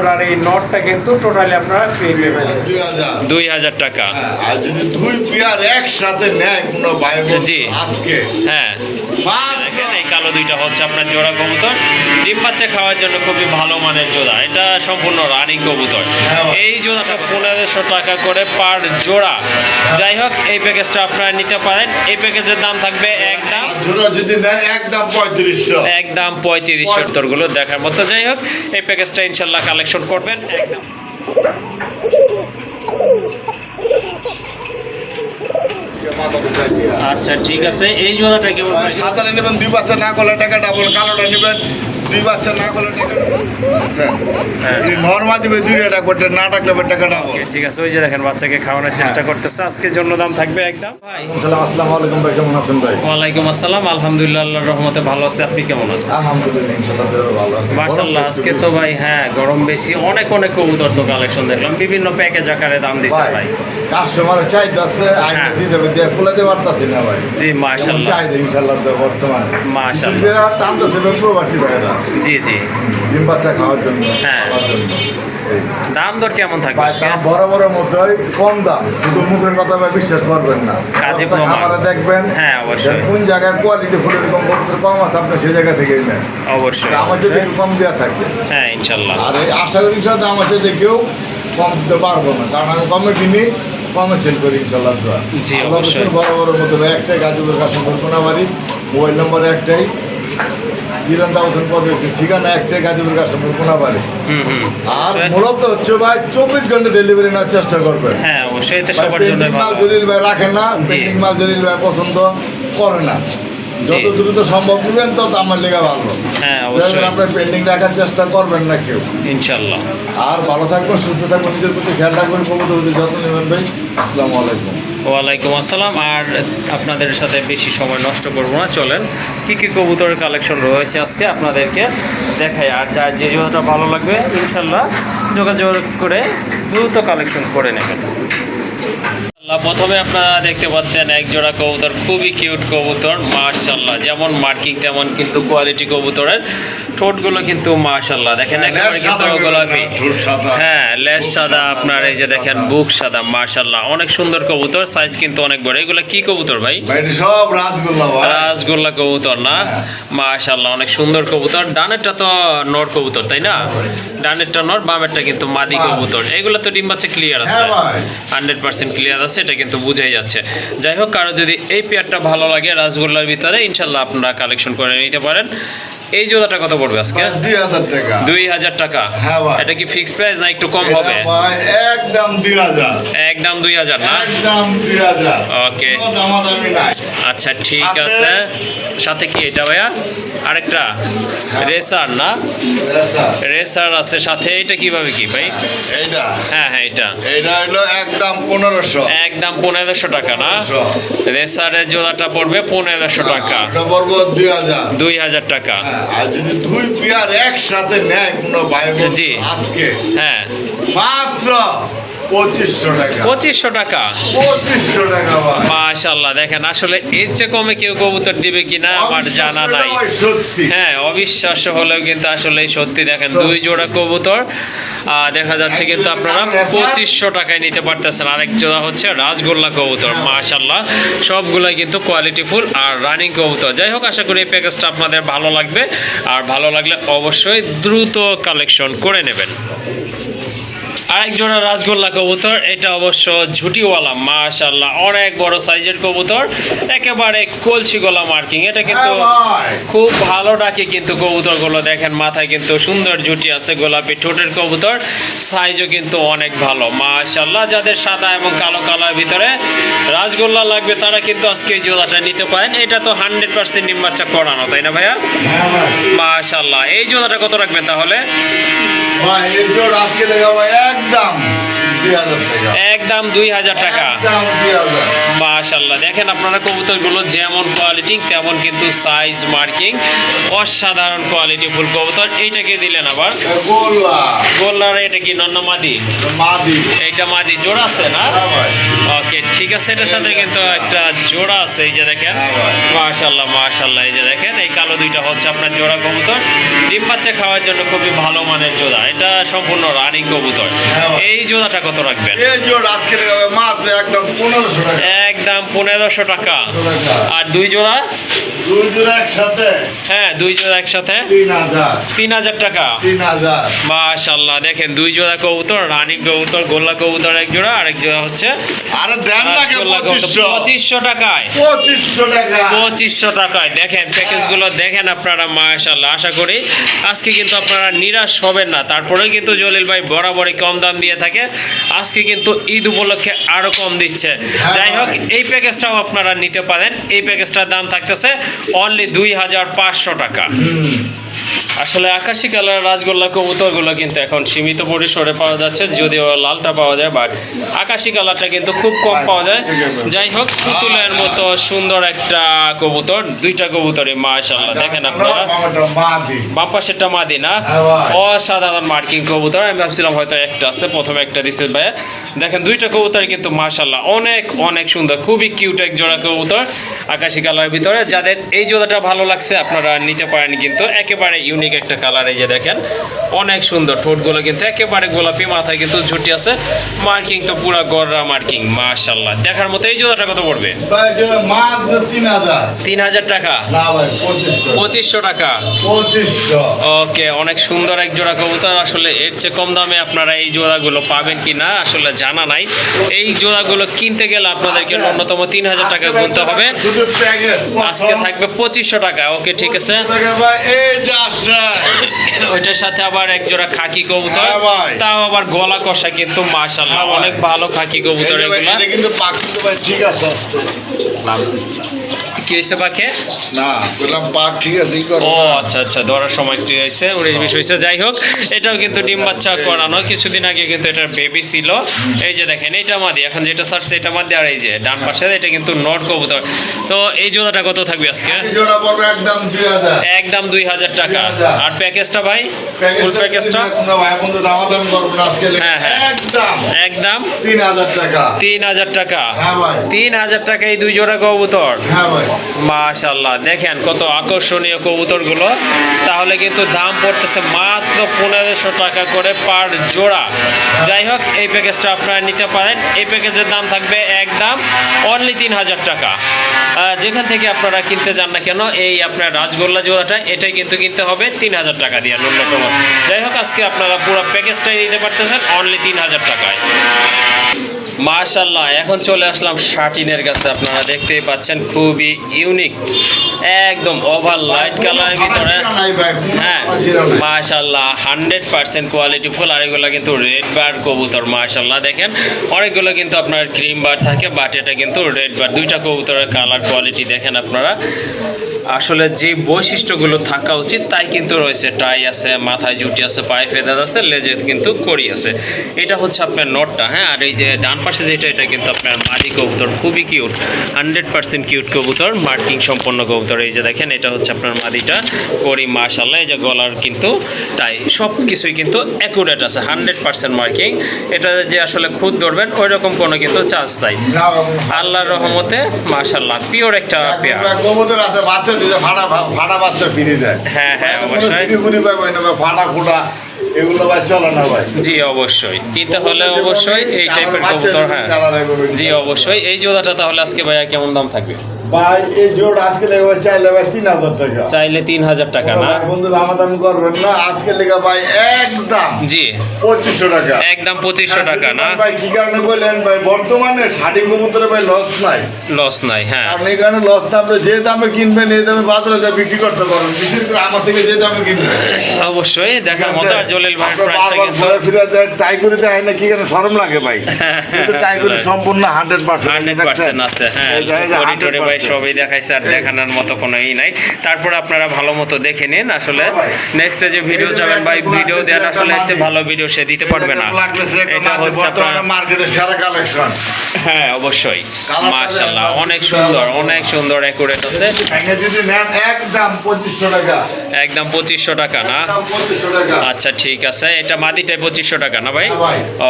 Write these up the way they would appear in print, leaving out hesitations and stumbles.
কবুতর আর এই নটটা কিন্তু টোটালি আপনারা ফ্রি পেয়েছেন 2000 টাকা। আর যদি দুই পেয়ার একসাথে নেয় কোনো ভাই জি আজকে হ্যাঁ দেখেন এই কালো দুইটা হচ্ছে আপনার জোড়া কবুতর, ডিম বাচ্চা খাওয়ার জন্য খুবই ভালো মানের জোড়া, এটা সম্পূর্ণ রানিং কবুতর। এই জোড়াটা 1500 টাকা করে পার জোড়া। যাই হোক এই প্যাকেজটা আপনারা নিতে পারেন। এই প্যাকেজের দাম থাকবে একদম জোড়া যদি নেয় একদম 3500, একদম 3500 গুলো দেখার মতো। যাই হোক এই প্যাকেজটা ইনশাল্লাহ কালেকশন করবেন একদম। আচ্ছা ঠিক আছে, এই জোড়াটা কেমন? সাঁতারে নেবেন দুই বাচ্চা না করলে টাকা ডাবল, কালোটা নেবেন দুই বাচ্চা না করলে টাকা নর্মাল দিবে দুই টাকা করতে না ডাকলে টাকা ডাবল। ঠিক আছে, ওই যে দেখেন বাচ্চাকে খাওয়ানোর চেষ্টা করতেছে। আজকের জন্য দাম থাকবে একদম। ভাই আসসালামু আলাইকুম ভাই, কেমন আছেন ভাই? ওয়ালাইকুম আসসালাম, আলহামদুলিল্লাহ আল্লাহর রহমতে ভালো আছে। আপনি কেমন আছেন? আলহামদুলিল্লাহ ইনশাআল্লাহ ভালো আছি। মাশাআল্লাহ আজকে তো ভাই হ্যাঁ গরম বেশি, অনেক অনেক কবুতর তো কালেকশন দেখলাম, বিভিন্ন প্যাকেজ আকারে দাম দিচ্ছে ভাই। কাস্টমারের চাহিদা আছে, আইনে দিতে দিয়ে খুলাতে পারতাছি না ভাই। জি মাশাআল্লাহ, চাহিদা ইনশাআল্লাহ তো বর্তমানে মাশাআল্লাহ টানতেছে প্রবাসী ভাইরা। জি জি ডিম বাচ্চা খাওয়ার জন্য, হ্যাঁ। খাওয়ার জন্য। দাম দর কেমন থাকবে? দাম বড় বড় মধ্যে কম দাম, শুধু মুখের কথা ভাই বিশ্বাস করবেন না, কাজে প্রমাণ। খামারে দেখবেন হ্যাঁ অবশ্যই, কোন জায়গায় কোয়ালিটি ফুল এরকম কম আছে আপনি সেই জায়গা থেকেই নেন। অবশ্যই আমার যদি একটু কম দেওয়া থাকে, হ্যাঁ ইনশাআল্লাহ। আর এই আশা করি ইনশাআল্লাহ আমার সাথে কেউ কম দিতে পারবো না, কারণ আমি কমে কিনি কমে সেল করি ইনশাআল্লাহ। জি অবশ্যই। বড় বড় মধ্যে ভাই একটাই গাজীপুর কাশিমপুর কোনাবাড়ি, মোবাইল নম্বর একটাই, ঠিকানা একটাই গাজীপুর কাশিমপুর কোনাবাড়ি। আর মূলত হচ্ছে ভাই 24 ঘন্টা ডেলিভারি নেওয়ার চেষ্টা করবেন। হ্যাঁ অবশ্যই, এটা সবার জন্য পেন্ডিং মাল ভালো। জলিল ভাই রাখেন না, পেন্ডিং মাল জলিল ভাই পছন্দ করে না। যত দ্রুত সম্ভব দিবেন তত আমার লেগে ভালো। হ্যাঁ অবশ্যই, আপনার পেন্ডিং রাখার চেষ্টা করবেন না কেউ। ইনশাআল্লাহ। আর ভালো থাকবেন, সুস্থ থাকবেন, নিজের প্রতি খেয়াল রাখবেন, কবুতর প্রতি যত্ন নেবেন ভাই। আসসালামু আলাইকুম। ওয়ালাইকুম আসসালাম। আর আপনাদের সাথে বেশি সময় নষ্ট করবো না, চলেন কী কী কবুতরের কালেকশন রয়েছে আজকে আপনাদেরকে দেখাই। আর যার যে জোড়াটা ভালো লাগবে ইনশাল্লাহ যোগাযোগ করে দ্রুত কালেকশন করে নেবেন। প্রথমে আপনারা দেখতে পাচ্ছেন এক জোড়া কবুতর, খুবই কিউট কবুতর মাশাআল্লাহ, যেমন মার্কিং তেমন কিন্তু কোয়ালিটি কবুতরের। ঠোঁটগুলো কিন্তু মাশাআল্লাহ দেখেন একেবারে কিন্তু গোলাপি, হ্যাঁ লেজ সাদা, আপনার এই যে দেখেন বুক সাদা, মাশাআল্লাহ অনেক সুন্দর কবুতর, সাইজ কিন্তু অনেক বড়। এগুলো কি কবুতর ভাই? সব রাজগোল্লা ভাই, রাজগোল্লা কবুতর না? মাশাআল্লাহ অনেক সুন্দর কবুতর। ডানেরটা তো নর কবুতর তাই না? ডানেরটা নর, বামেরটা কিন্তু মাদি কবুতর। এগুলো তো ডিম বাচ্চা ক্লিয়ার আছে, 100% ক্লিয়ার আছে, এটা কিন্তু বুঝাই যাচ্ছে। যাই হোক কারো যদি এই পেয়ারটা ভালো লাগে রাজগোল্লার ভিতরে ইনশাল্লাহ আপনারা কালেকশন করে নিতে পারেন। এই জোড়াটা কত পড়বে আজকে? 2000 টাকা। 2000 টাকা? হ্যাঁ ভাই। এটা কি ফিক্সড প্রাইস না একটু কম হবে? ভাই একদম 2000, একদম 2000 না? একদম 2000। ওকে কোনো দামাদামি নাই। আচ্ছা ঠিক আছে। সাথে কি এটা ভাইয়া? আরেকটা রেসার না? রেসার আছে সাথে। এটা কিভাবে কি ভাই? এইটা, হ্যাঁ হ্যাঁ এটা হলো একদম 1500, একদম 1500 টাকা না? রেসারের জোড়াটা পড়বে 1500 টাকা, এটা পড়বো 2000, 2000 টাকা। আর যদি দুই পেয়ার একসাথে নেয় কোনো ভাই জি। আজকে হ্যাঁ মাত্র 2500 টাকা। 2500 টাকা? 2500 টাকা ভাই। মাশাআল্লাহ দেখেন আসলে এর চেয়ে কমে কেউ কবুতর দিবে কিনা আমার জানা নাই। সত্যি হ্যাঁ অবিশ্বাস্য হলেও কিন্তু আসলে সত্যি। দেখেন দুই জোড়া কবুতর দেখা যাচ্ছে কিন্তু আপনারা 2500 টাকায় নিতে পারতেছেন। আরেক জোড়া হচ্ছে রাজগোল্লা কবুতর, মাশাআল্লাহ সবগুলাই কিন্তু কোয়ালিটি ফুল আর রানিং কবুতর। যাই হোক আশা করি এই প্যাকেজটা আপনাদের ভালো লাগবে, আর ভালো লাগলে অবশ্যই দ্রুত কালেকশন করে নেবেন। আরেক জোড়া রাজগোল্লা কবুতর, এটা অবশ্য ঝুটিওয়ালা, মাশাআল্লাহ অনেক বড় সাইজের কবুতর, একেবারে কলসি গলা মার্কিং। এটা কিন্তু খুব ভালো ডাকে কিন্তু কবুতরগুলো। দেখেন মাথায় কিন্তু সুন্দর ঝুটি আছে, গোলাপি ঠোঁটের কবুতর, সাইজও কিন্তু অনেক ভালো মাশাআল্লাহ। যাদের সাদা এবং কালো কালার ভিতরে রাজগোল্লা লাগবে তারা কিন্তু আজকে এই জোড়াটা নিতে পারেন। এটা তো 100% ডিম বাচ্চা করানো তাই না ভাইয়া? মাশাআল্লাহ। এই জোড়াটা কত রাখবেন তাহলে? ভাই এর জোড় আজকে লেগে ভাই একদম 2000 টাকা। একদম 2000 টাকা। একদম 2000। মাশাআল্লাহ, দেখেন আপনারা কবুতরগুলো যেমন কোয়ালিটি তেমন কিন্তু সাইজ মার্কিং অসাধারণ কোয়ালিটি ফুল কবুতর। এইটাকে দিলেন আবার গোল্লা গোল্লার, এটা কি নন্না মাদি? মাদি। এইটা মাদি জোড়া আছে না? হ্যাঁ ভাই। ওকে, ঠিক আছে, এটার সাথে কিন্তু একটা জোড়া আছে, এই যে দেখেন। মাশাআল্লাহ মাশাআল্লাহ, এই যে দেখেন এই কালো দুইটা হচ্ছে আপনার জোড়া কবুতর, ডিম বাচ্চা খাওয়ার জন্য খুবই ভালো মানের জোড়া। এটা সম্পূর্ণ রানিং কবুতর। এই জোড়াটা কত রাখবেন? এই জোড়া আজকে লাগাবে মাত্র একদম 1500 টাকা। একদম 1500 টাকা। আর দুই জোড়া? দুই জোড়া একসাথে হ্যাঁ, দুই জোড়া একসাথে 3000। 3000 টাকা। 3000। মাশাআল্লাহ, দেখেন দুই জোড়া কবুতর, রানিং কবুতর, গোল্লা কবুতর এক জোড়া, আরেক জোড়া হচ্ছে আরে দেন না কে গোল্লা কবুতর। 2500 টাকায়। 2500 টাকা। 2500 টাকায়। দেখেন প্যাকেজগুলো দেখেন আপনারা, মাশাআল্লাহ। আশা করি আজকে কিন্তু আপনারা নিরাশ হবেন না। তারপরেও কিন্তু জলিল ভাই বরাবরই কম দাম দিয়ে থাকে, আজকে কিন্তু ঈদ উপলক্ষে আরো কম দিচ্ছে। যাই হোক, এই প্যাকেজটাও আপনারা নিতে পারেন। এই প্যাকেজটার দাম থাকতেছে অনলি 2500 টাকা। আসলে আকাশি কালার রাজগোল্লা কবুতরগুলো কিন্তু এখন সীমিত পরিসরে পাওয়া যাচ্ছে, যদিও লালটা পাওয়া যায়, বাট আকাশি কালারটা কিন্তু খুব কম পাওয়া যায়। যাই হোক, পুতুলের মতো সুন্দর একটা কবুতর, দুইটা কবুতরই মাশাআল্লাহ। দেখেন আপনারা, মাদি। বাম পাশেরটা মাদি না? হ্যাঁ ভাই। অসাধারণ মার্কিং কবুতর। আমি ভাবছিলাম হয়তো একটা আছে, প্রথমে একটা দিছে ভাই। দেখেন দুইটা কবুতর কিন্তু মাশাআল্লাহ অনেক অনেক সুন্দর, খুবই কিউট এক জোড়া কবুতর আকাশি কালারের ভিতরে। যাদের এই জোড়াটা ভালো লাগছে আপনারা নিতে পারেন, কিন্তু একেবারে ইউনিক একটা কালার। এই যে দেখেন অনেক সুন্দর, ঠোঁটগুলো কিন্তু একেবারে গোলাপি, মাথায় কিন্তু ঝুটি আছে, মার্কিং তো পুরা গররা মার্কিং মাশাআল্লাহ, দেখার মতো। এই জোড়াটা কত পড়বে? ভাই জোড়া মাত্র 3000। 3000 টাকা। না ভাই 2500। 2500 টাকা। 2500। ওকে, অনেক সুন্দর এক জোড়া কবুতর। আসলে এর চেয়ে কম দামে আপনারা এই জোড়াগুলো পাবেন কি না আসলে জানা নাই। এই জোড়াগুলো কিনতে গেলে আপনাদেরকে ন্যূনতম 3000 টাকা গুনতে হবে। শুধু প্যাকেট আজকে থাকবে 2500 টাকা। ওকে, ঠিক আছে। ভাই এই যে আসছে ওইটার সাথে আবার এক জোড়া খাকি কবুতর, হ্যাঁ ভাই। তাও আবার গলা কষা, কিন্তু মাশাআল্লাহ হ্যাঁ ভাই। অনেক ভালো খাকি কবুতর এই যে ভাই, এগুলা। এটা কিন্তু পাখি তো ভাই ঠিক আছে। কি হয়েছে পাখে? না বললাম পাক ঠিক আছে, ই করো ও না। আচ্ছা আচ্ছা, ধরার সময় একটু হয়েছে, 19-20 হয়েছে। যাই হোক, এটাও কিন্তু ডিম বাচ্চা করানো, কিছুদিন আগে কিন্তু এটার বেবি ছিল। এই যে দেখেন এটা মাদি, এখন যেটা ছাড়ছে এটা মাদি, আর এই যে ডান পাশে এটা কিন্তু নট কবুতর। তো এই জোড়াটা কত থাকবে আজকে? এই জোড়া পড়বে একদম 2000। একদম 2000 টাকা। 2000 আর প্যাকেজটা ভাই, ফুল প্যাকেজটা? তোমরা ভাই বন্ধু দামাদামি করবো না আজকে। হ্যাঁ, হ্যাঁ। একদম একদম 3000 টাকা। 3000 টাকা। হ্যাঁ ভাই। 3000 টাকা এই দুই জোড়া কবুতর। হ্যাঁ ভাই। মাশাআল্লাহ, দেখেন কত আকর্ষণীয় কবুতরগুলো। তাহলে কিন্তু দাম পড়তেছে মাত্র 1500 টাকা করে পার জোড়া। যাই হোক, এই প্যাকেজটা আপনারা নিতে পারেন। এই প্যাকেজের দাম থাকবে একদম অনলি 3000 টাকা। যেখান থেকে আপনারা কিনতে যান না কেন, এই আপনার রাজগোল্লা জোড়াটা এটাই কিন্তু কিনতে হবে 3000 টাকা দিয়ে ন্যূনতম। যাই হোক, আজকে আপনারা পুরো প্যাকেজটাই নিতে পারতেছেন অনলি 3000 টাকায়। মাশাআল্লাহ, এখন চলে আসলাম শার্টিনের কাছে। আপনারা দেখতেই পাচ্ছেন খুবই ইউনিক, একদম ওভার লাইট কালারের ভিতরে। হ্যাঁ, মাশাআল্লাহ 100% কোয়ালিটি ফুল। আর এগুলো কিন্তু রেড বার কবুতর। মাশাআল্লাহ, দেখেন অনেকগুলো কিন্তু আপনার ক্রিম বার থাকে, বাট এটা কিন্তু রেড বার। দুইটা কবুতরের কালার কোয়ালিটি দেখেন আপনারা। আসলে যে বৈশিষ্ট্যগুলো থাকা উচিত তাই কিন্তু রয়েছে। টাই আছে, মাথায় জুটি আছে, পায়ে ফেদার আছে, লেজে কিন্তু কড়ি আছে। এটা হচ্ছে আপনার নটটা। হ্যাঁ, আর এই যে ডান পাশে যেটা, এটা কিন্তু আপনার মাদি কবুতর, খুবই কিউট, 100% কিউট কবুতর, মার্কিং সম্পন্ন কবুতর। এই যে দেখেন এটা হচ্ছে আপনার মাদিটা, কড়ি মাশাআল্লাহ। এই যে গলার কিন্তু টাই, সব কিছুই কিন্তু অ্যাকুরেট আছে, 100% মার্কিং। এটা যে আসলে খুদ ধরবেন ওই রকম কোনো কিন্তু চান্স নাই। আল্লাহর রহমতে মাশাআল্লাহ পিওর একটা পেয়ার কবুতর আছে, বাচ্চা দিতে ফাটা বাচ্চা ফিরে দেয়। হ্যাঁ, হ্যাঁ, অবশ্যই। ফাটা ফুটা এগুলো ভাই চলে না ভাই। জি অবশ্যই, কিনতে হলে অবশ্যই এই টাইপের কবুতর। হ্যাঁ জি অবশ্যই। এই জোড়াটা তাহলে আজকে ভাইয়া কেমন দাম থাকবে? ভাই এই জোড় আজকে লেগে চাইলে ভাই 3000 টাকা। চাইলে 3000 টাকা না? বন্ধু দামাদামি করবেন না আজকে লেগে ভাই, একদম জি 2500 টাকা। একদম 2500 টাকা না? ভাই কি কারণে বললেন ভাই, বর্তমানে শাড়ি কবুতরে ভাই লস নাই। লস নাই, হ্যাঁ। কারণ এই কারণে লস না, আপনি যে দামে কিনবেন এই দামে বাজারে যা বিক্রি করতে পারবেন, বিশেষ করে আমার থেকে যে দামে কিনবেন। অবশ্যই দেখার মতো। আর জলিল ভাইয়ের প্রাইসটা কিন্তু ঘুরে ফিরে যায়, টাই করে দেয় না, কি কেন শরম লাগে ভাই। কিন্তু টাই করে সম্পূর্ণ 100% 100% আছে। হ্যাঁ, করিডোরে ভাই সবই দেখাইছে আর দেখানোর মতো কোনো ই নাই। তারপর আপনারা ভালো মতো দেখে নিন। আসলে নেক্সটে যে ভিডিও যাবেন ভাই, ভিডিও দেওয়ার আসলে হচ্ছে ভালো ভিডিও সে দিতে পারবে না। এটা হচ্ছে আপনার মার্কেটের সেরা কালেকশন। হ্যাঁ অবশ্যই, মাশাআল্লাহ অনেক সুন্দর, অনেক সুন্দর অ্যাকুরেট আছে। যদি নেন একদম 2500 টাকা, একদম 2500 টাকা না? 2500 টাকা। আচ্ছা ঠিক আছে, এটা মাদিটাই 2500 টাকা না ভাই?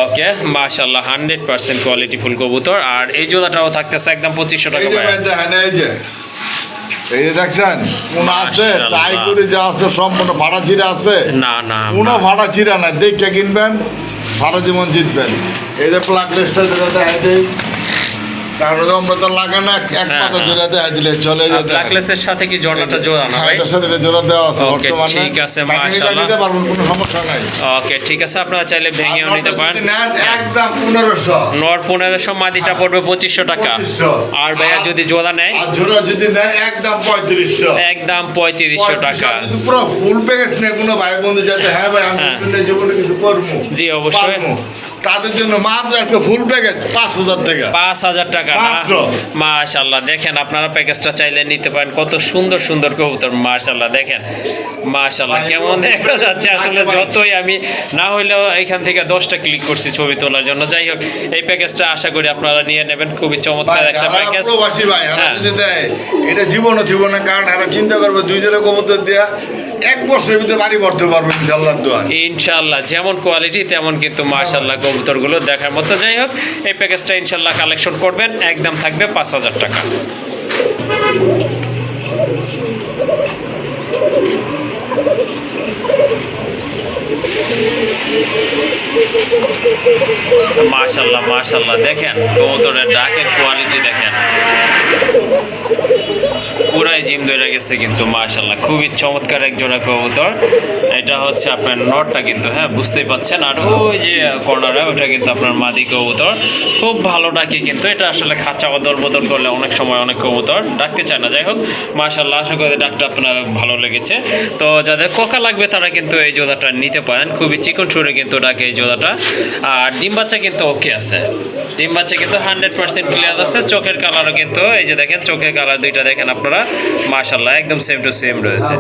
ওকে, মাশাআল্লাহ 100% কোয়ালিটি ফুল কবুতর। আর এই জোড়াটাও থাকতেছে একদম 2500 টাকা ভাই। এই যে দেখছেন কোন আছে, মাশাআল্লাহ। টাই করে যা আছে সম্পূর্ণ ফাটা চিরা আছে, না না কোনো না। ফাটা চিরা নাই, দেখে কিনবেন সারা জীবন জিতবেন। এই যে প্লাগ রেস্টটা যেটা দেখাই দেই, কারণ আমরা তো লাগে না, এক হ্যাঁ, পাতা হ্যাঁ। জোড়া দেখাই দিলে চলে যেতে। ব্ল্যাকলেসের সাথে কি জোড়াটা জোড়া না ভাই? এটার সাথে এটা জোড়া দেওয়া আছে ওকে, বর্তমানে। ঠিক আছে, বাকি মিলাই মাশাআল্লাহ। নিতে পারবেন, কোনো সমস্যা নাই। ওকে ঠিক আছে, আপনারা চাইলে ভেঙেও আর নিতে পারেন। যদি নেন, একদম 1500। নর 1500, মাদিটা পড়বে 2500 টাকা। 2500 আর ভাইয়া যদি জোড়া নেয় আর জোড়া যদি নেন একদম 3500। একদম 3500 টাকা। যদি পুরো ফুল প্যাকেজ নেই কোনো ভাই বন্ধু যাতে হ্যাঁ ভাই আমি হ্যাঁ। ফুলের জীবনে কিছু করবো, জি, অবশ্যই। পারবো, তাদের জন্য মাত্র আজকে ফুল প্যাকেজ 5000 টাকা। 5000 টাকা না? মাত্র। মাশাআল্লাহ, দেখেন আপনারা প্যাকেজটা চাইলে নিতে পারেন। কত সুন্দর সুন্দর কবুতর, মাশাআল্লাহ দেখেন, মাশাআল্লাহ কেমন দেখা যাচ্ছে। আসলে যতই আমি না হইলেও এখান থেকে 10টা ক্লিক করছি ছবি তোলার জন্য। যাই হোক, এই প্যাকেজটা আশা করি আপনারা নিয়ে নেবেন, খুবই চমৎকার একটা প্যাকেজ। প্রবাসী ভাই হ্যাঁ। যদি দেয় এটা জীবনে, কারণ এরা চিন্তা করবে 2 জোড়া কবুতর দেয়া 1 বছরের ভিতরে বাড়ি ভরতে পারবে ইনশাআল্লাহ দোয়া। ইনশাআল্লাহ, যেমন কোয়ালিটি তেমন কিন্তু মাশাআল্লাহ কবুতরগুলো দেখার মতো। যাই হোক, এই প্যাকেজটা ইনশাআল্লাহ কালেকশন করবেন, একদম থাকবে 5000 টাকা। মাশাআল্লাহ মাশাআল্লাহ, দেখেন কবুতরের ডাকের কোয়ালিটি দেখেন, পুরাই জিম ধরে গেছে কিন্তু মাশাআল্লাহ। খুবই চমৎকার এক জোড়া কবুতর। এটা হচ্ছে আপনার নটটা কিন্তু, হ্যাঁ বুঝতেই পাচ্ছেন। আর ওই যে কর্নারে ওটা কিন্তু আপনার মাদি কবুতর, খুব ভালো ডাকে কিন্তু। এটা আসলে খাঁচা বদল করলে অনেক সময় অনেক কবুতর ডাকতে চায় না। যাই হোক, মাশাআল্লাহ আশা করি ডাকটা আপনার ভালো লেগেছে। তো যাদের কোকা লাগবে তারা কিন্তু এই জোড়াটা নিতে পারেন। খুবই চিকন সুরে কিন্তু ডাকে এই জোড়াটা। আর ডিম বাচ্চা কিন্তু ওকে আছে, ডিম বাচ্চা কিন্তু 100% ক্লিয়ার আছে। চোখের কালারও কিন্তু এই যে দেখেন, চোখের কালার দুইটা দেখেন আপনারা, মাশাআল্লাহ একদম সেম টু সেম রয়েছে।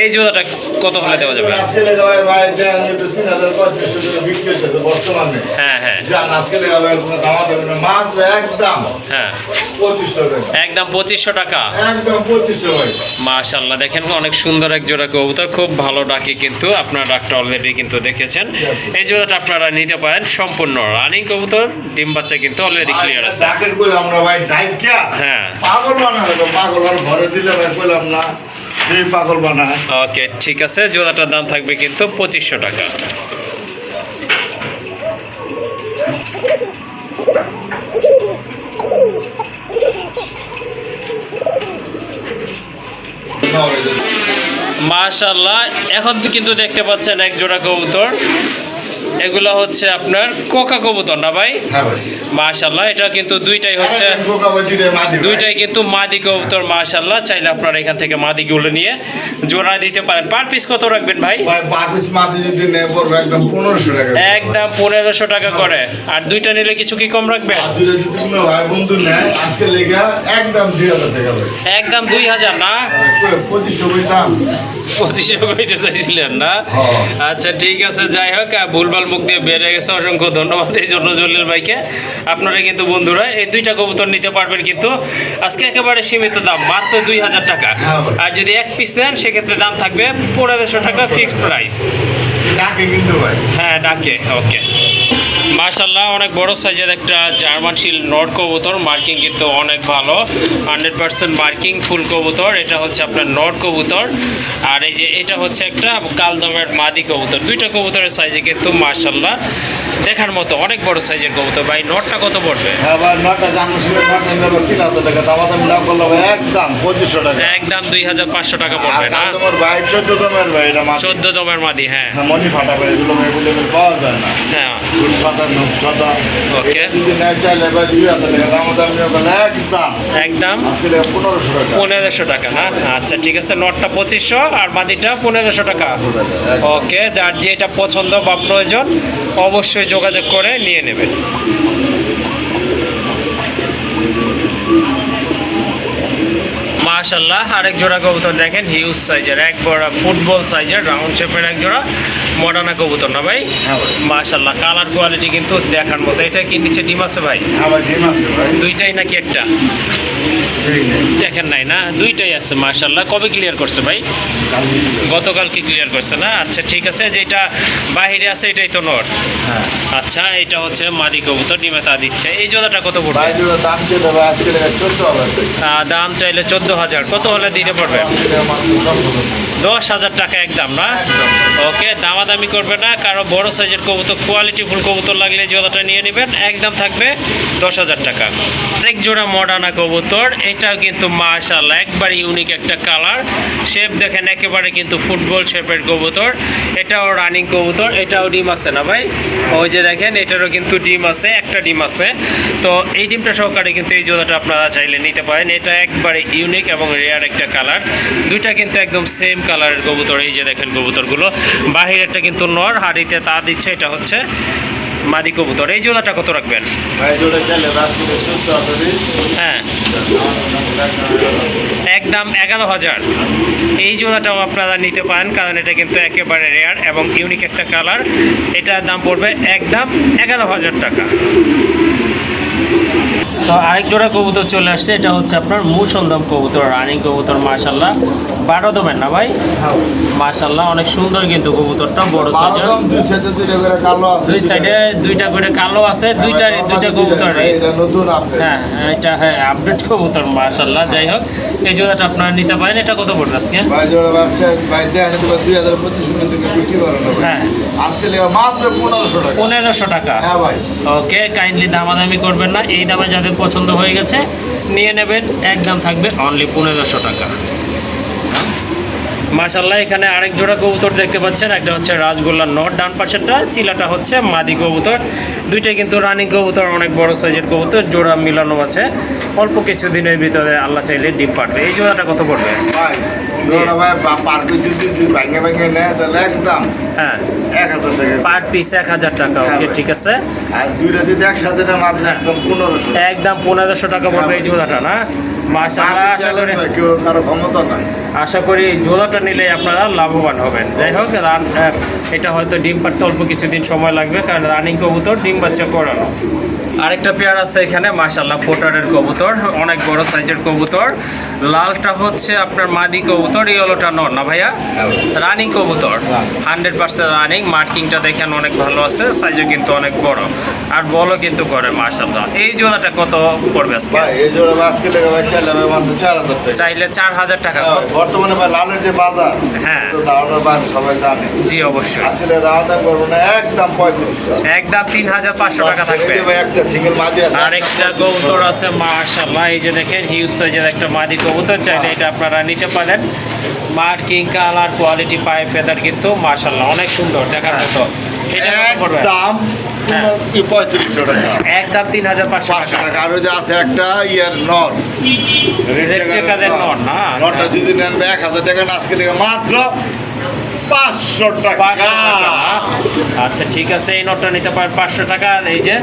এই জোড়াটা কত হলে দেওয়া যাবে? আজকে লাগাবে ভাই দেন কিন্তু 3500 টাকা বিক্রি হচ্ছে বর্তমানে। হ্যাঁ হ্যাঁ জান আজকে লাগাবে কোনো দাম হবে না, মাত্র একদম হ্যাঁ, 2500 টাকা। একদম 2500 টাকা। একদম 2500 ভাই। মাশাআল্লাহ দেখেন, অনেক সুন্দর এক জোড়া কবুতর, খুব ভালো ডাকে কিন্তু। আপনার ডাকটা অলরেডি কিন্তু দেখেছেন। এই জোড়াটা আপনারা নিতে পারেন, সম্পূর্ণ রানিং কবুতর, ডিম বাচ্চা কিন্তু অলরেডি ক্লিয়ার আছে। ডাকের কইলাম আমরা ভাই ডাইকা হ্যাঁ পাগল বানাবে, পাগল আর ঘরে দিলে ভাই কইলাম না সেই পাগল বানায়। ওকে ঠিক আছে, জোড়াটার দাম থাকবে কিন্তু 2500 টাকা। মাশাআল্লাহ, এখন কিন্তু দেখতে পাচ্ছেন এক জোড়া কবুতর। এগুলো হচ্ছে আপনার কোকা কবুতর না ভাই? হ্যাঁ ভাই। মাশাআল্লাহ, এটা কিন্তু দুইটাই হচ্ছে, কোকা বাজিরে মাদি ভাই। দুইটাই কিন্তু মাদি কবুতর। মাশাআল্লাহ, চাইলে আপনারা এখান থেকে মাদিগুলো নিয়ে জোড়া দিতে পারেন। পার পিস কত রাখবেন ভাই? ভাই বাপিস মাদি যদি নেই পড়বে একদম 1500 টাকা। একদম 1500 টাকা করে। আর দুইটা নিলে কিছু কি কম রাখবেন? আর দুটো যদি কোনো ভাই বন্ধু নেয় আজকে লেগে একদম 2000 টাকা ভাই। একদম 2000 না? 2500 বইতাম। 2500 কইতে চাইছিলেন না? হ্যাঁ। আচ্ছা ঠিক আছে, যাই হোক, ভুলভাল মুখ দিয়ে বেড়ে গেছে। অসংখ্য ধন্যবাদ এই জন্য জলিল ভাইকে। আপনারা কিন্তু বন্ধুরা এই দুইটা কবুতর নিতে পারবেন কিন্তু আজকে একেবারে সীমিত দাম, মাত্র 2000 টাকা। হ্যাঁ ভাই। আর যদি এক পিস নেন সেক্ষেত্রে দাম থাকবে 1500 টাকা ফিক্সড প্রাইস। ডাকে কিন্তু ভাই। হ্যাঁ ডাকে। ওকে, মাশাআল্লাহ অনেক বড় সাইজের একটা জার্মান শিল নর কবুতর, মার্কিং কিন্তু অনেক ভালো, 100% মার্কিং ফুল কবুতর। এটা হচ্ছে আপনার নর কবুতর। আর এই যে এটা হচ্ছে একটা কালদমের মাদি কবুতর। দুইটা কবুতরের সাইজে কিন্তু মাশাআল্লাহ দেখার মতো অনেক বড় সাইজের কবুতর। ভাই নটটা কত পড়বে? হ্যাঁ ভাই, নটা জানুসির নটা নেব 3000 টাকা, দামাদামি না করলে ভাই একদম 2500 টাকা। একদম 2500 টাকা পড়বে না? তোমার ভাই 14 দামের ভাই, এটা মাত্র 14 দমের মাদি। হ্যাঁ মনি ফাটা ভাই, এগুলো এগুলো পাওয়া যায় না। হ্যাঁ সাদা নক সাদা। ওকে। এটা যদি না চাইলে ভাই 2000 টাকা, দামাদামি না করলে একদম একদম আজকে 1500 টাকা। 1500 টাকা না? আচ্ছা ঠিক আছে, নটটা 2500 আর মাদিটা 1500 টাকা। ওকে, যার যেটা পছন্দ বা প্রয়োজন অবশ্যই যোগাযোগ করে নিয়ে নেবেন। মাশাআল্লাহ আরেক জোড়া কবুতর দেখেন হিউজ সাইজের, এক বড় ফুটবল সাইজের রাউন্ড শেপের এক জোড়া মডার্না কবুতর না ভাই? হ্যাঁ ভাই। মাশাআল্লাহ কালার কোয়ালিটি কিন্তু দেখার মতো। এটা কি নিচে ডিম আছে ভাই? আবার ডিম আছে ভাই। দুইটাই নাকি একটা? দেখেন নাই না, দুইটাই আছে মাশাআল্লাহ। কবে ক্লিয়ার করছে ভাই? গতকালকে ক্লিয়ার করছে না? আচ্ছা ঠিক আছে, যেটা বাইরে আছে এটাই তো নর। হ্যাঁ আচ্ছা এটা হচ্ছে মাদি কবুতর, ডিমে তা দিচ্ছে। এই জোড়াটা কত পড়বে? ভাই জোড়া দাম চেয়ে দেবে আজকে 14,000 টাকা। দাম চাইলে 14,000, কত হলে দিতে পারবে? 10,000 টাকা একদম না? ওকে, দামাদামি করবে না, কারো বড় সাইজের কবুতর কোয়ালিটিফুল কবুতর লাগলে এই জোড়াটা নিয়ে নেবেন, একদম থাকবে 10,000 টাকা। আরেক জোড়া মডার্না কবুতর, এটাও কিন্তু মাশাআল্লাহ একবারে ইউনিক একটা কালার, শেপ দেখেন একেবারে কিন্তু ফুটবল শেপের কবুতর। এটাও রানিং কবুতর, এটাও ডিম আছে না ভাই? ওই যে দেখেন এটারও কিন্তু ডিম আছে, একটা ডিম আছে। তো এই ডিমটা সহকারে কিন্তু এই জোড়াটা আপনারা চাইলে নিতে পারেন। এটা একবারে ইউনিক এবং রেয়ার একটা কালার, দুইটা কিন্তু একদম সেম কালারের কবুতর। এই যে দেখেন কবুতরগুলো, বাহিরেরটা কিন্তু নর, হাড়িতে তা দিচ্ছে, এটা হচ্ছে মাদি কবুতর। এই জোড়াটা কত রাখবেন? ভাই জোড়া চাইলে আজকে 14,000। হ্যাঁ একদম 11,000। এই জোড়াটাও আপনারা নিতে পারেন, কারণ এটা কিন্তু একেবারে রেয়ার এবং ইউনিক একটা কালার। এটার দাম পড়বে একদম 11,000 টাকা। তো আরেক জোড়া কবুতর চলে আসছে, এটা হচ্ছে আপনার মুসন্দম কবুতর, রানিং কবুতর মাশাআল্লাহ। 12 দেবেন না ভাই? মাশাআল্লাহ অনেক সুন্দর কিন্তু কবুতরটা, বড় সাইজের। দুই সাইডে দুইটা করে কালো আছে, দুইটা কবুতর। এটা নতুন আপডেট। হ্যাঁ এটা হ্যাঁ আপডেট কবুতর মাশাআল্লাহ। যাই হোক এই জোড়াটা আপনারা নিতে পারেন। এটা কত পড়বে আজকে? ভাই জোড়া বাচ্চা ভাই দেন 2025 থেকে বিক্রি করেন না ভাই। হ্যাঁ আজকে লেগে মাত্র 1500 টাকা। 1500 টাকা। হ্যাঁ ভাই। ওকে, কাইন্ডলি দামাদামি করবেন না, এই দামে যাদের পছন্দ হয়ে গেছে নিয়ে নেবেন, একদম থাকবে অনলি 1500 টাকা। মাশাআল্লাহ এখানে আরেক জোড়া কবুতর দেখতে পাচ্ছেন, একটা হচ্ছে রাজগোল্লার নর, ডান পাশেরটা, চিলাটা হচ্ছে মাদি কবুতর। দুইটাই কিন্তু রানিং কবুতর, অনেক বড় সাইজের কবুতর, জোড়া মিলানো আছে। অল্প কিছু দিনের ভিতরে আল্লাহ চাইলে ডিম পারবে। এই জোড়াটা কত পড়বে ভাই জোড়া ভাই পারবে যদি ভাঙে ভাঙে নেয় তাহলে একদম হ্যাঁ 1000 টাকা। পার পিস 1000 টাকা। ওকে ঠিক আছে, আর দুইটা যদি একসাথে নেয় মাত্র একদম 1500। একদম 1500 টাকা পড়বে এই জোড়াটা না? মাশাআল্লাহ কেউ কারো ক্ষমতা নাই। আশা করি জোড়াটা নিলে আপনারা লাভবান হবেন। যাই হোক এটা হয়তো ডিম পাড়তে অল্প কিছুদিন সময় লাগবে, কারণ রানিং কবুতর, ডিম বাচ্চা করানো। আরেকটা পেয়ার আছে এখানে মাশাআল্লাহ পোটারের কবুতর, অনেক বড় সাইজের কবুতর। লালটা হচ্ছে আপনার মাদি কবুতর, ইয়েলোটা নর না ভাইয়া? রানিং কবুতর 100% রানিং। মার্কিংটা দেখেন অনেক ভালো আছে, সাইজও কিন্তু অনেক বড়, আর বলও কিন্তু করে মাশাআল্লাহ। এই জোড়াটা কত পড়বে আজকে? ভাই এই জোড়া আজকে লেগে ভাই চাইলে ভাই মাত্র 4000 টাকা। চাইলে 4000 টাকা। বর্তমানে ভাই লালের যে বাজার, হ্যাঁ তো দামের বাজার সবাই জানে। জি অবশ্যই। আসলে দাম করবো না, একদম 3500। একদম 3500 টাকা থাকবে। ভাই একটা সিঙ্গেল মাদি আছে। আরেকটা কবুতর আছে মাশাআল্লাহ, এই যে দেখেন হিউজ সাইজের একটা মাদি কবুতর, চাইলে এটা আপনারা নিতে পারেন। মার্কিং, কালার, কোয়ালিটি, পাই ফেদার কিন্তু মাশাআল্লাহ অনেক সুন্দর দেখার মতো। এটা কত পড়বে? দাম 3500 টাকা। একদম 3500 টাকা। আর ওই যে আছে একটা ইয়ার নর, রেড চেকারের নর না? নরটা যদি নেন 1000 টাকা, আজকে লেগে মাত্র 500 টাকা। 500 টাকা। আচ্ছা ঠিক আছে, এই নোটটা নিতে পারেন 500 টাকা। আর এই যে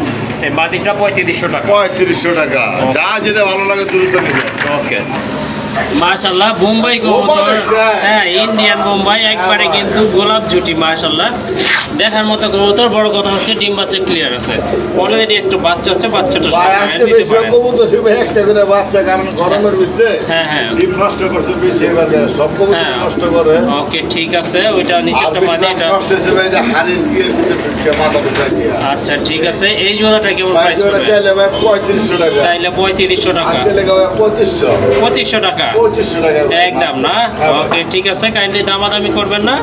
এই মাদিটা 3500 টাকা। 3500 টাকা। যা যেটা ভালো লাগে দ্রুত নেবেন। ওকে মাশাআল্লাহ বোম্বাই কবুতর, হ্যাঁ ইন্ডিয়ান বোম্বাই, একবারে কিন্তু গোলাপ জুটি মাশাআল্লাহ দেখার মতো কবুতর। বড় কথা হচ্ছে ডিম বাচ্চা ক্লিয়ার আছে, অলরেডি একটা বাচ্চা আছে, বাচ্চাটা ভাই আজকে বেশি কবুতর ছিল একটা করে বাচ্চা, কারণ গরমের ভিতরে হ্যাঁ হ্যাঁ ডিম নষ্ট করছে বেশি, এবার সব কবুতর নষ্ট করে। ওকে ঠিক আছে, ওইটা নিচে একটা মাদি, এটা নষ্ট হয়েছে ভাই, যে হাড়ির গিয়ে ভিতরে ঢুকে মাথা ঢুকাই দিয়া। আচ্ছা ঠিক আছে, এই জোড়াটা কেমন ভাই প্রাইস জোড়া পড়বে? চাইলে ভাই 3500 টাকা। চাইলে 3500 টাকা। আজকে লেগে ভাই 2500 টাকা 2500 টাকা একদম না? হ্যাঁ ভাই। ওকে ঠিক আছে, কাইন্ডলি দামাদামি করবেন না,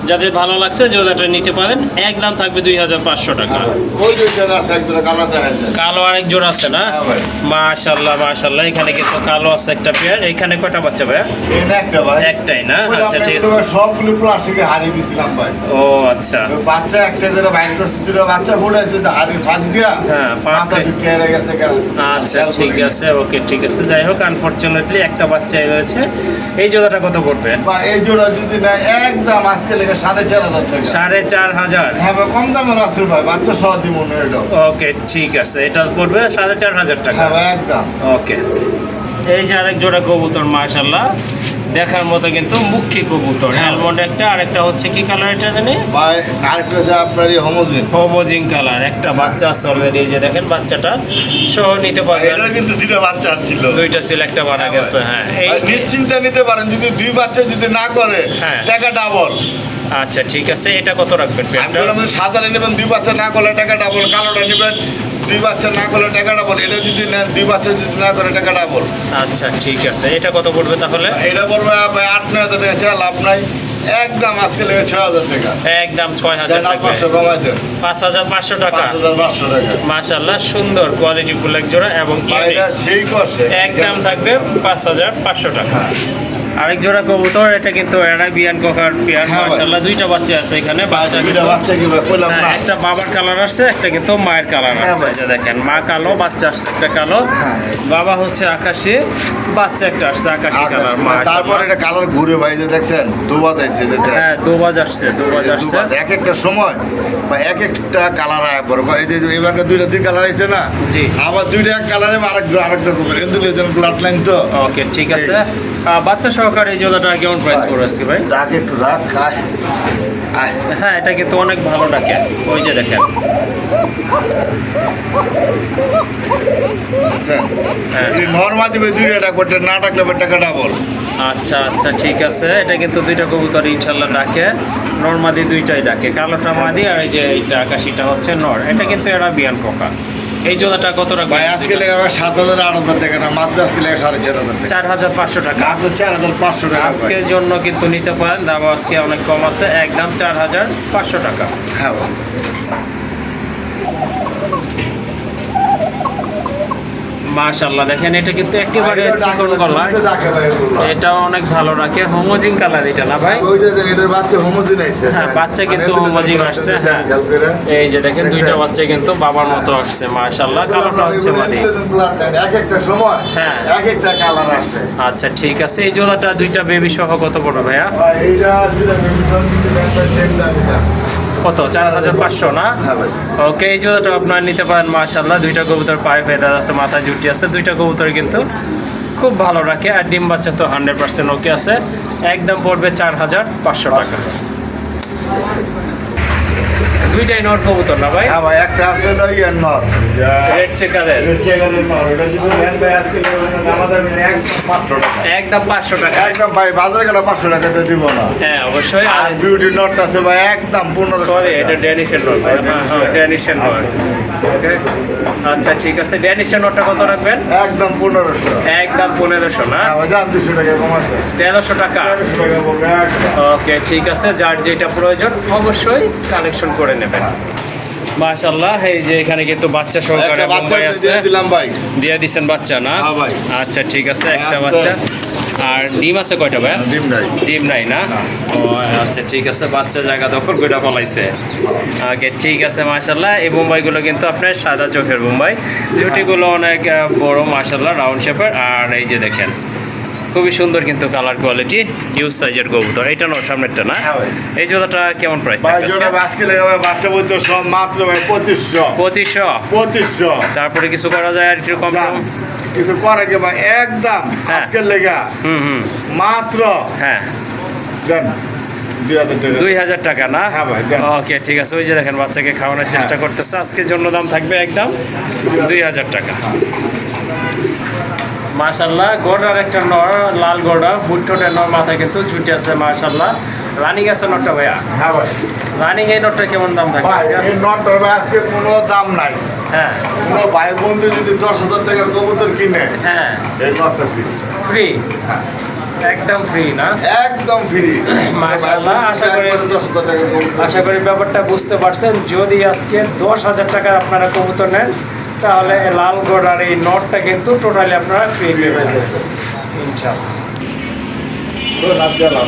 যাদের ভালো লাগছে জোড়াটা নিতে পারেন, একদম থাকবে 2500 টাকা। ওই দুইটা আছে, একটা কালো দেখা যায়। কালো আরেক জোড়া আছে না? হ্যাঁ ভাই। মাশাআল্লাহ মাশাআল্লাহ, এখানে কিন্তু কালো আছে একটা পেয়ার। এখানে কয়টা বাচ্চা ভাইয়া? এটা একটা ভাই। একটাই না? ওই আচ্ছা আমরা ঠিক একটু আছে। সবগুলো প্লাস্টিকে হারিয়ে দিছিলাম ভাই। ও আচ্ছা ওই বাচ্চা একটা করে বাইর করছে, দুটো বাচ্চা ফুটাইছে, তো হাড়ি ফাঁক দিয়া হ্যাঁ, ফাঁক মাথা দিয়ে। ঢুকিয়ে গেছে। আচ্ছা ঠিক আছে, ওকে ঠিক আছে। যাই হোক আনফরচুনেটলি একটা বাচ্চাই রয়েছে। এই জোড়াটা কত পড়বে? বা এই জোড়া যদি না একদম আজকে লেগে 4500 টাকা। 4500। হ্যাঁ ভাই, কম দামের আছে ভাই, বাচ্চা সহ দিব না এটা। ওকে ঠিক আছে, এটা পড়বে 4500 টাকা। হ্যাঁ ভাই একদম। ওকে এই যে আরেক জোড়া কবুতর মাশাআল্লাহ দেখার মতো কিন্তু মুখী কবুতর অ্যালমন্ড একটা আরেকটা হচ্ছে কি কালার এটা জানি ভাই আরেকটা হচ্ছে আপনার হোমোজিন হোমোজিন কালার একটা বাচ্চা আছে অলরেডি এই যে দেখেন বাচ্চাটা সহ নিতে পারবেন এটা কিন্তু দুটো বাচ্চা ছিল দুইটা ছিল একটা মারা গেছে হ্যাঁ এই নিশ্চিন্তে নিতে পারেন যদি দুই বাচ্চা যদি না করে হ্যাঁ। টাকা ডাবল আচ্ছা ঠিক আছে এটা কত রাখবেন আমি পেয়ারটা বললাম যে সাদারে নেবেন দুই বাচ্চা না করলে টাকা ডাবল কালোটা নেবেন দুই বাচ্চা না করলে টাকা ডাবল এটা যদি নেন দুই বাচ্চা যদি না করে টাকা ডাবল আচ্ছা ঠিক আছে এটা কত পড়বে তাহলে এটা পড়বে ভাই 8-9 হাজার টাকা ছাড়া লাভ নাই একদম আজকে লেগে 6,000 টাকা একদম 6,000 টাকা 500 কমাই দেন 5,500 টাকা 5,500 টাকা মাশাআল্লাহ সুন্দর কোয়ালিটি ফুল এক জোড়া এবং ভাই এটা সেই করছে একদম থাকবে 5,500 টাকা আরেক জোড়া কবুতর এটা কিন্তু অ্যারাবিয়ান কোকার পেয়ার হ্যাঁ ভাই। মাশাআল্লাহ দুইটা বাচ্চা আছে এখানে বাচ্চা দুইটা কিন্তু বাচ্চা কি ভাই কইলাম হ্যাঁ, না একটা বাবার কালার আসছে একটা কিন্তু মায়ের কালার হ্যাঁ আসছে ভাই। এই যে দেখেন মা কালো বাচ্চা আসছে একটা কালো হ্যাঁ। বাবা হচ্ছে আকাশি বাচ্চা একটা আসছে আকাশি কালার তারপর এটা কালার ঘুরে ভাই যে দেখছেন দুবাদ আছে দেখেন হ্যাঁ দুবাজ আসছে দুবাজ আসছে দুবাদ এক একটা সময় বা এক একটা কালার আয় পড়ে এই যে এবার দুই কালার আছে না জি আবার দুইটা এক কালারে আরেকটা কবে কিন্তু ব্লাড লাইন তো ওকে ঠিক আছে বাচ্চা সহকারে এই জোড়াটা কেমন প্রাইস পড়ে আজকে ভাই ডাকে একটু রাখ আয় আয় হ্যাঁ এটা কিন্তু অনেক ভালো ডাকে ওই যে দেখেন হ্যাঁ। নর্মাল দিবে দুইটা ডাক করতে না ডাকলে টাকা ডাবল আচ্ছা আচ্ছা ঠিক আছে এটা কিন্তু দুইটা কবুতর ইনশাল্লাহ ডাকে নর্মাদি দুইটাই ডাকে কালোটা মাদি আর এই যে এইটা আকাশিটা হচ্ছে নর এটা কিন্তু অ্যারাবিয়ান কোকা এই জোড়াটা কত রাখবে ভাই আজকে লেগে 7,000-8,000 টাকা না মাত্র আজকে লেগে 4,500 টাকা 4,500 টাকা মাত্র 4,500 টাকা আজকের জন্য কিন্তু নিতে পারেন দাম আজকে অনেক কম আছে একদম 4,500 টাকা হ্যাঁ ভাই। মাশাআল্লাহ দেখেন এটা কিন্তু একেবারে চিকন গলা ডাকে ভাই এগুলো। এটা অনেক ভালো রাখে হোমোজিন কালার এটা না ভাই ওই যে দেখেন, এটার বাচ্চা হোমোজিন আইছে হ্যাঁ, বাচ্চা কিন্তু হোমোজিন আসছে, হ্যাঁ। খেয়াল করে। এই যে দেখেন দুইটা বাচ্চা কিন্তু বাবার মতো আসছে মাশাআল্লাহ কালোটা হচ্ছে মাদি এক একটা সময় হ্যাঁ। এক একটা কালার আসে আচ্ছা ঠিক আছে এই জোড়াটা দুইটা বেবি সহ কত পড়বে ভাইয়া আর এইটা যেটা মেডিসিন সেম দাম এটা। কত 4,500 না হ্যাঁ ভাই ওকে এই জোড়াটা আপনারা নিতে পারেন মাশাআল্লাহ দুইটা কবুতর পায়ে ফেদার আছে মাথায় জুটি আছে দুইটা কবুতর কিন্তু খুব ভালো রাখে আর ডিম বাচ্চা তো 100% ওকে আছে একদম পড়বে 4,500 টাকা দুইটাই নর কবুতর না ভাই হ্যাঁ ভাই একটা আছে না ইয়ার নট রেড চেকারের একদম 500 টাকা একদম ভাই বাজারে গেলে 500 টাকাতে দিব না হ্যাঁ অবশ্যই আর বিউটি নট আছে ভাই একদম 1500 সরি এটা ড্যানিশের নট হ্যাঁ ড্যানিশের নট ওকে আচ্ছা ঠিক আছে ড্যানিশের নটটা কত রাখবেন একদম 1500 একদম 1500 না হ্যাঁ ভাই জান 200 টাকা কমাতে 1300 টাকা 1300 টাকা বলবে একদম ওকে ঠিক আছে যার যেটা প্রয়োজন অবশ্যই কালেকশন করে নেবেন মাশাআল্লাহ এই যে এখানে কিন্তু বাচ্চা সহকারে একটা বাচ্চা বোম্বাই আছে দিয়ে দিলাম ভাই দিয়ে দিছেন বাচ্চা না হ্যাঁ ভাই। আচ্ছা ঠিক আছে একটা আচ্ছা। বাচ্চা আর ডিম আছে কয়টা ভাই ডিম নাই ডিম নাই না ও আচ্ছা ঠিক আছে বাচ্চা জায়গা দখল করে ফলাইছে ওকে ঠিক আছে মাশাআল্লাহ এই বোম্বাইগুলো কিন্তু আপনার সাদা চোখের বোম্বাই জুটিগুলো অনেক বড় মাশাআল্লাহ রাউন্ড শেপের আর এই যে দেখেন খুবই সুন্দর কিন্তু কালার কোয়ালিটি ইউজ সাইজের কবুতর এটা নয় সামনেরটা না হ্যাঁ ভাই। এই জোড়াটা কেমন প্রাইস ভাই জোড়া আজকে লেগে ভাই বাচ্চা বলতে সব মাত্র ভাই 2500 2500 তারপরে কিছু করা যায় আর একটু কম দাম। কিছু করে কি ভাই একদম হ্যাঁ। আজকে লেগা হুম মাত্র হ্যাঁ দেন 2000 টাকা 2,000 টাকা না হ্যাঁ ভাই, দেন। ওকে ঠিক আছে ওই যে দেখেন বাচ্চাকে খাওয়ানোর চেষ্টা করতেছে আজকের জন্য দাম থাকবে একদম 2,000 টাকা মাশাআল্লাহ গড়ার একটা নর লাল গড়া বুট্টোটের নর মাথায় কিন্তু ছুটি আছে মাশাআল্লাহ রানিং আছে নটটা ভাইয়া হ্যাঁ ভাই রানিং এই নটটা কেমন দাম থাকবে ভাই আজকে? এই নট আজকে কোনো দাম নাই হ্যাঁ কোনো ভাই বন্ধু যদি 10,000 টাকার কবুতর কিনে হ্যাঁ এই নটটা ফ্রি ফ্রি একদম ফ্রি না একদম ফ্রি মাশাআল্লাহ, আশা করি- 10,000 টাকার কবুতর আশা করি ব্যাপারটা বুঝতে পারছেন যদি আজকে 10,000 টাকা আপনারা কবুতর নেন তাহলে এই লাল গড়ার এই নটটা কিন্তু টোটালি আপনারা ফ্রি পেয়ে যাবেন ইনশাআল্লাহ তো লাভ